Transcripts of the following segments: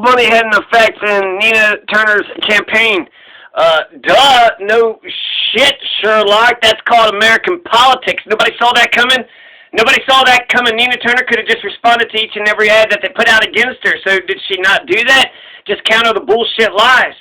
money had an effect in Nina Turner's campaign. Duh, no shit, Sherlock. That's called American politics. Nobody saw that coming. Nobody saw that coming. Nina Turner could have just responded to each and every ad that they put out against her. So did she not do that? Just counter the bullshit lies.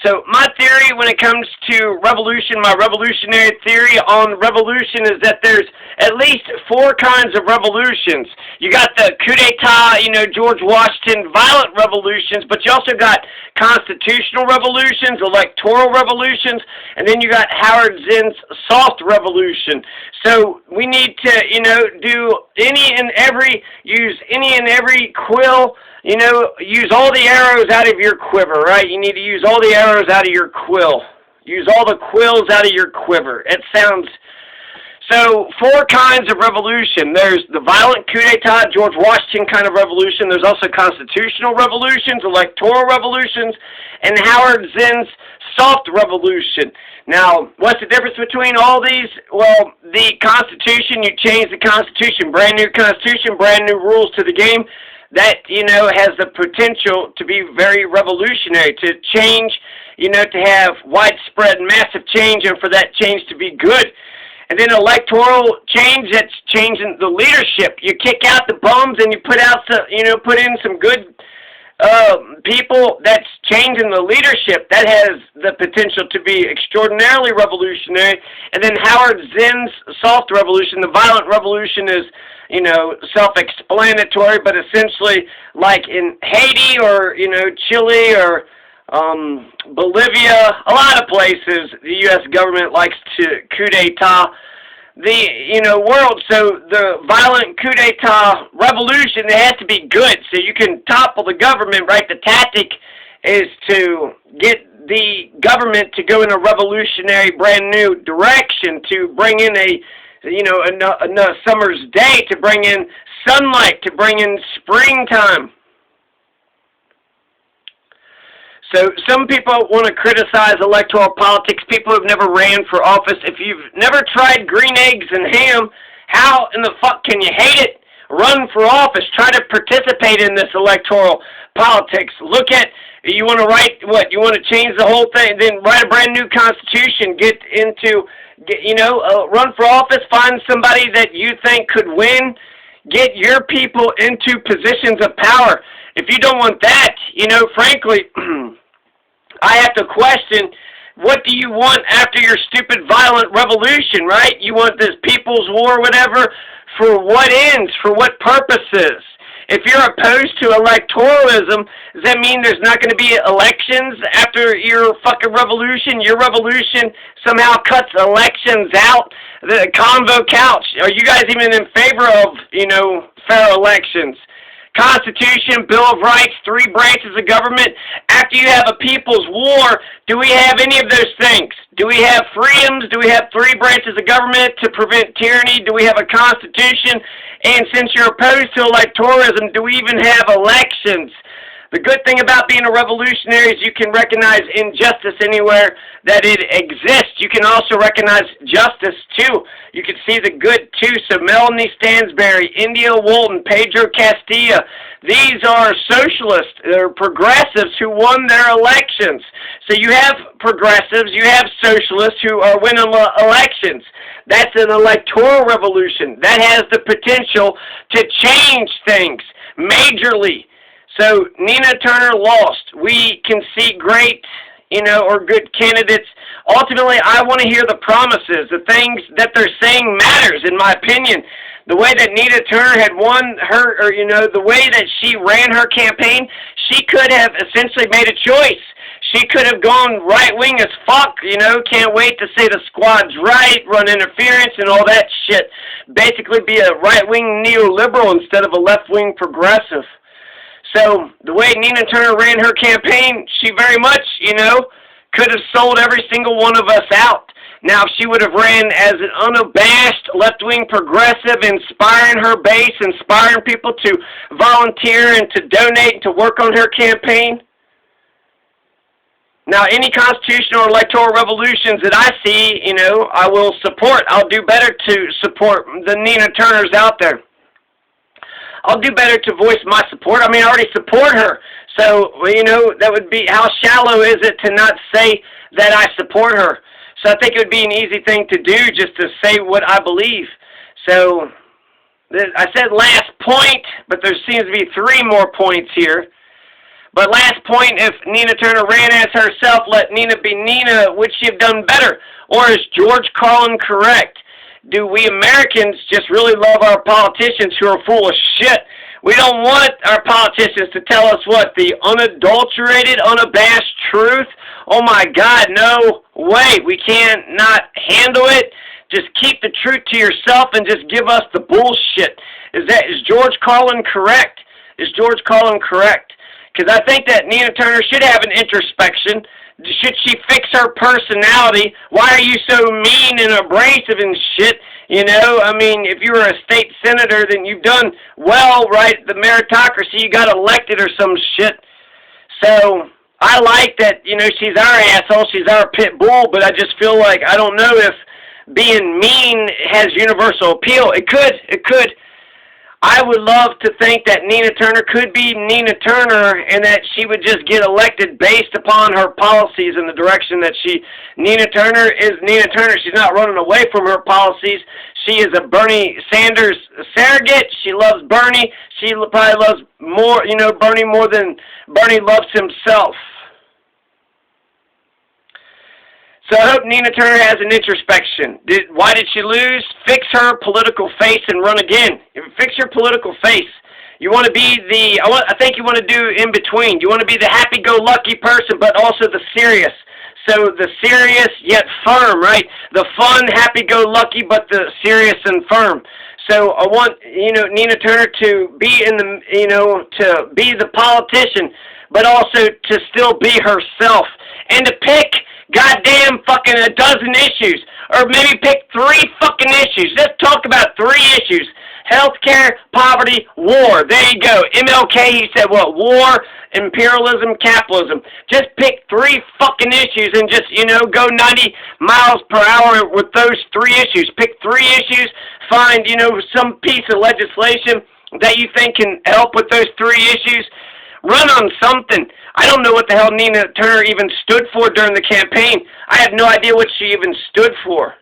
So my theory when it comes to revolution, my revolutionary theory on revolution is that there's at least 4 kinds of revolutions. You got the coup d'etat, George Washington, violent revolutions, but you also got constitutional revolutions, electoral revolutions, and then you got Howard Zinn's soft revolution. So we need to, use any and every quill. Use all the arrows out of your quiver, right? You need to use all the arrows out of your quill. Use all the quills out of your quiver. It sounds... So, 4 kinds of revolution. There's the violent coup d'etat, George Washington kind of revolution. There's also constitutional revolutions, electoral revolutions, and Howard Zinn's soft revolution. Now, what's the difference between all these? Well, the Constitution, you change the Constitution. Brand new Constitution, brand new rules to the game. That, has the potential to be very revolutionary, to change, to have widespread, massive change, and for that change to be good. And then electoral change, that's changing the leadership. You kick out the bums and you put out some, put in some good people. That's changing the leadership. That has the potential to be extraordinarily revolutionary. And then Howard Zinn's soft revolution, the violent revolution, is self-explanatory, but essentially like in Haiti or, Chile or Bolivia, a lot of places the U.S. government likes to coup d'etat the, world. So the violent coup d'etat revolution, it has to be good. So you can topple the government, right? The tactic is to get the government to go in a revolutionary, brand new direction, to bring in a summer's day, to bring in sunlight, to bring in springtime. So some people want to criticize electoral politics, people who've never ran for office. If you've never tried green eggs and ham, how in the fuck can you hate it? Run for office. Try to participate in this electoral politics. Look at, you want to write, what, you want to change the whole thing, then write a brand new constitution, run for office, find somebody that you think could win, get your people into positions of power. If you don't want that, frankly, I have to question, what do you want after your stupid violent revolution, right? You want this people's war, whatever, for what ends, for what purposes? If you're opposed to electoralism, does that mean there's not going to be elections after your fucking revolution? Your revolution somehow cuts elections out? The convo couch, are you guys even in favor of, fair elections? Constitution, Bill of Rights, 3 branches of government. After you have a people's war, do we have any of those things? Do we have freedoms? Do we have 3 branches of government to prevent tyranny? Do we have a constitution? And since you're opposed to electoralism, do we even have elections? The good thing about being a revolutionary is you can recognize injustice anywhere that it exists. You can also recognize justice, too. You can see the good, too. So Melanie Stansbury, India Walton, Pedro Castilla, these are socialists, they're progressives who won their elections. So you have progressives, you have socialists who are winning elections. That's an electoral revolution. That has the potential to change things majorly. So Nina Turner lost. We can see great, or good candidates. Ultimately, I want to hear the promises. The things that they're saying matters, in my opinion. The way that Nina Turner had won her, the way that she ran her campaign, she could have essentially made a choice. She could have gone right-wing as fuck, can't wait to say the squad's right, run interference and all that shit. Basically be a right-wing neoliberal instead of a left-wing progressive. So, the way Nina Turner ran her campaign, she very much, could have sold every single one of us out. Now, if she would have ran as an unabashed left-wing progressive, inspiring her base, inspiring people to volunteer and to donate and to work on her campaign. Now, any constitutional or electoral revolutions that I see, I will support. I'll do better to support the Nina Turners out there. I'll do better to voice my support. I already support her. So, you know, that would be, how shallow is it to not say that I support her? So I think it would be an easy thing to do, just to say what I believe. So I said last point, but there seems to be 3 more points here. But last point, if Nina Turner ran as herself, let Nina be Nina, would she have done better? Or is George Carlin correct? Do we Americans just really love our politicians who are full of shit? We don't want our politicians to tell us what? The unadulterated, unabashed truth? Oh my God, no way. We can't not handle it. Just keep the truth to yourself and just give us the bullshit. Is George Carlin correct? Is George Carlin correct? Because I think that Nina Turner should have an introspection. Should she fix her personality? Why are you so mean and abrasive and shit? You know, I mean, if you were a state senator, then you've done well, right? The meritocracy, you got elected or some shit. So I like that, you know, she's our asshole, she's our pit bull, but I just feel like, I don't know if being mean has universal appeal. It could. I would love to think that Nina Turner could be Nina Turner and that she would just get elected based upon her policies and the direction that Nina Turner is Nina Turner. She's not running away from her policies. She is a Bernie Sanders surrogate. She loves Bernie. She probably loves more, you know, Bernie more than Bernie loves himself. So I hope Nina Turner has an introspection. Why did she lose? Fix her political face and run again. Fix your political face. You want to be I think you want to do in between. You want to be the happy-go-lucky person, but also the serious. So the serious yet firm, right? The fun, happy-go-lucky, but the serious and firm. So I want, you know, Nina Turner to be in the, you know, to be the politician, but also to still be herself and to pick goddamn fucking a dozen issues, or maybe pick 3 fucking issues. Just talk about 3 issues. Healthcare, poverty, war. There you go. MLK, he said what? War, imperialism, capitalism. Just pick 3 fucking issues and just, you know, go 90 miles per hour with those 3 issues. Pick 3 issues, find, you know, some piece of legislation that you think can help with those 3 issues. Run on something. I don't know what the hell Nina Turner even stood for during the campaign. I have no idea what she even stood for.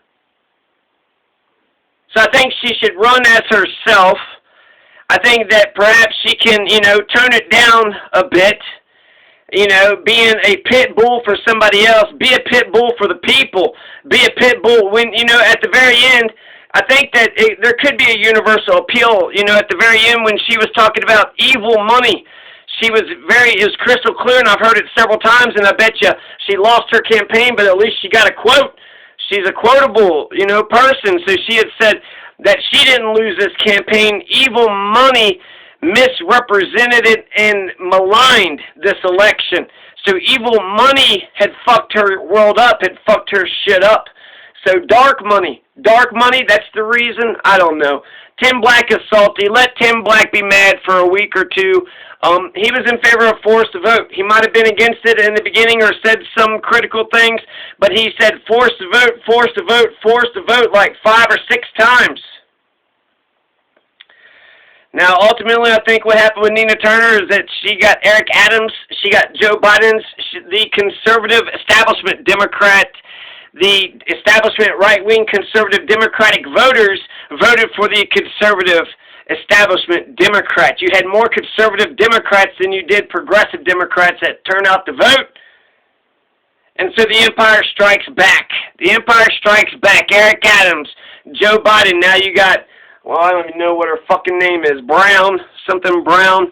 So I think she should run as herself. I think that perhaps she can, you know, tone it down a bit. You know, being a pit bull for somebody else. Be a pit bull for the people. Be a pit bull when, you know, at the very end, I think that there could be a universal appeal, you know, at the very end when she was talking about evil money. It was crystal clear, and I've heard it several times, and I bet you she lost her campaign, but at least she got a quote. She's a quotable, you know, person, so she had said that she didn't lose this campaign. Evil money misrepresented it and maligned this election. So evil money had fucked her world up, had fucked her shit up. So dark money, that's the reason? I don't know. Tim Black is salty. Let Tim Black be mad for a week or 2. He was in favor of forced vote. He might have been against it in the beginning or said some critical things, but he said forced to vote like 5 or 6 times. Now, ultimately, I think what happened with Nina Turner is that she got Eric Adams, she got Joe Biden's, the conservative establishment Democrat, the establishment right-wing conservative Democratic voters voted for the conservative establishment Democrats. You had more conservative Democrats than you did progressive Democrats that turned out to vote. And so the empire strikes back. The empire strikes back. Eric Adams, Joe Biden. Now you got, well, I don't even know what her fucking name is. Brown, something Brown,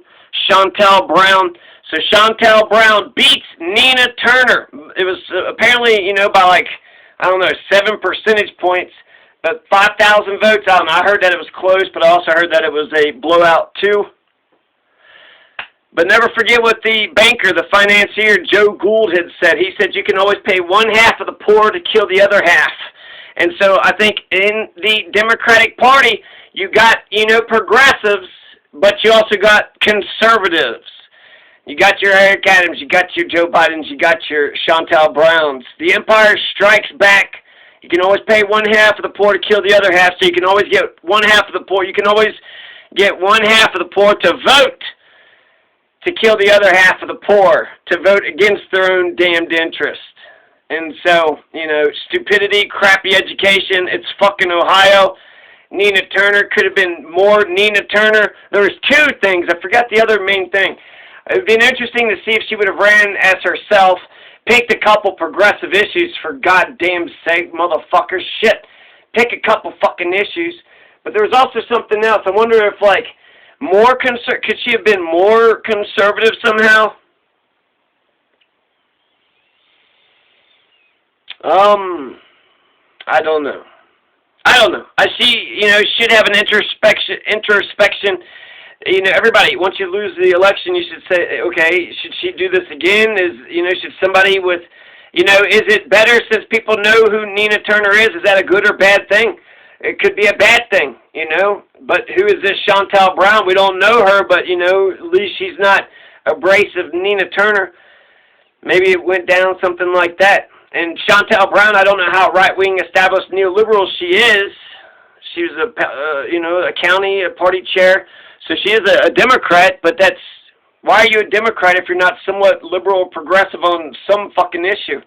Shontel Brown. So Shontel Brown beats Nina Turner. It was apparently, you know, by like, I don't know, 7 percentage points. But 5,000 votes, I don't know. I heard that it was close, but I also heard that it was a blowout too. But never forget what the banker, the financier, Joe Gould had said. He said you can always pay 1/2 of the poor to kill the other half. And so I think in the Democratic Party, you got, you know, progressives, but you also got conservatives. You got your Eric Adams, you got your Joe Bidens, you got your Shontel Browns. The empire strikes back. You can always pay 1/2 of the poor to kill the other half, so you can always get 1/2 of the poor. You can always get 1/2 of the poor to vote to kill the other half of the poor, to vote against their own damned interest. And so, you know, stupidity, crappy education, it's fucking Ohio. Nina Turner could have been more Nina Turner. There was two things. I forgot the other main thing. It would have been interesting to see if she would have ran as herself, picked a couple progressive issues, for goddamn sake, motherfucker, shit. Pick a couple fucking issues. But there was also something else. I wonder if, like, could she have been more conservative somehow? I don't know. She, you know, should have an introspection. You know, everybody, once you lose the election, you should say, okay, should she do this again? Should somebody with, is it better since people know who Nina Turner is? Is that a good or bad thing? It could be a bad thing, But who is this Shontel Brown? We don't know her, but, at least she's not abrasive Nina Turner. Maybe it went down something like that. And Shontel Brown, I don't know how right-wing established neoliberal she is. She was a county party chair. So she is a Democrat, but why are you a Democrat if you're not somewhat liberal or progressive on some fucking issue?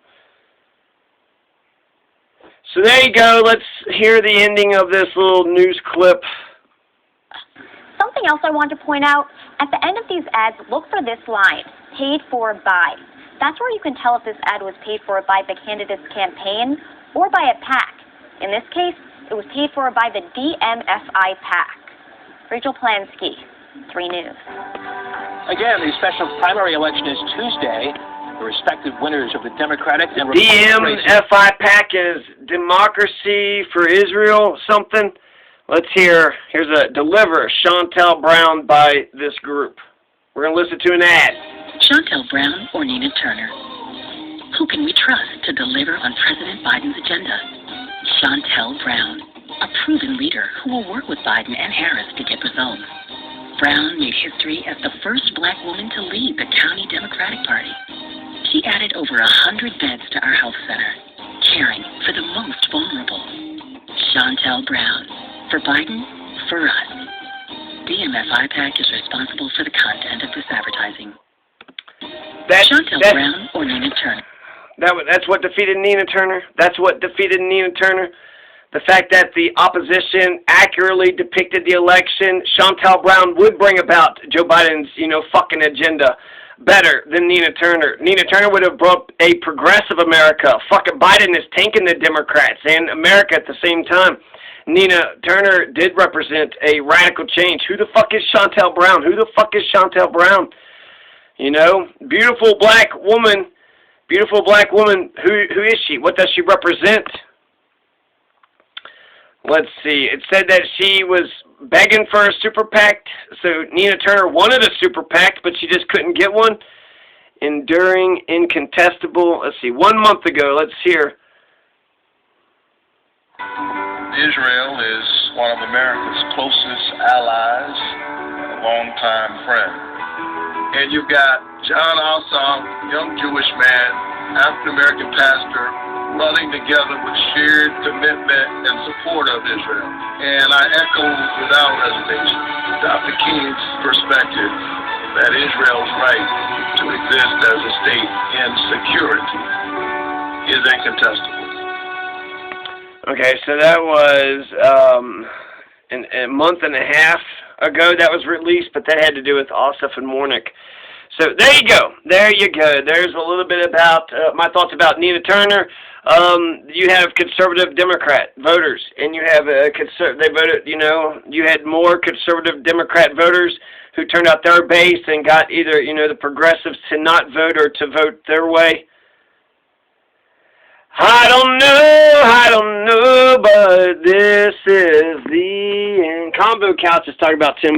So there you go. Let's hear the ending of this little news clip. Something else I want to point out, at the end of these ads, look for this line, paid for by. That's where you can tell if this ad was paid for by the candidate's campaign or by a PAC. In this case, it was paid for by the DMFI PAC. Rachel Plansky, 3 News. Again, the special primary election is Tuesday. The respective winners of the Democratic and Republican DMFI PAC is Democracy for Israel something. Let's hear. Here's a Deliver, Shontel Brown by this group. We're going to listen to an ad. Shontel Brown or Nina Turner? Who can we trust to deliver on President Biden's agenda? Shontel Brown, a proven leader who will work with Biden and Harris to get results. Brown made history as the first black woman to lead the county Democratic Party. She added over 100 beds to our health center, caring for the most vulnerable. Shontel Brown, for Biden, for us. DMFI PAC is responsible for the content of this advertising. Shontel Brown or Nina Turner? That's what defeated Nina Turner. That's what defeated Nina Turner. The fact that the opposition accurately depicted the election, Shontel Brown would bring about Joe Biden's, fucking agenda better than Nina Turner. Nina Turner would have brought a progressive America. Fucking Biden is tanking the Democrats and America at the same time. Nina Turner did represent a radical change. Who the fuck is Shontel Brown? Who the fuck is Shontel Brown? Beautiful black woman. Beautiful black woman. Who is she? What does she represent? Let's see. It said that she was begging for a super PAC. So Nina Turner wanted a super PAC, but she just couldn't get one. Enduring, incontestable. Let's see. 1 month ago. Let's hear. Israel is one of America's closest allies, a longtime friend. And you've got John Ossoff, young Jewish man, African-American pastor, running together with shared commitment and support of Israel. And I echo without reservation Dr. King's perspective that Israel's right to exist as a state in security is incontestable. Okay, so that was a month and a half ago that was released, but that had to do with Ossoff and Warnock. So there you go. There you go. There's a little bit about my thoughts about Nina Turner. You have conservative Democrat voters, and you have they voted. You had more conservative Democrat voters who turned out their base and got either the progressives to not vote or to vote their way. I don't know, but this is the end. Combo Couch is talking about Tim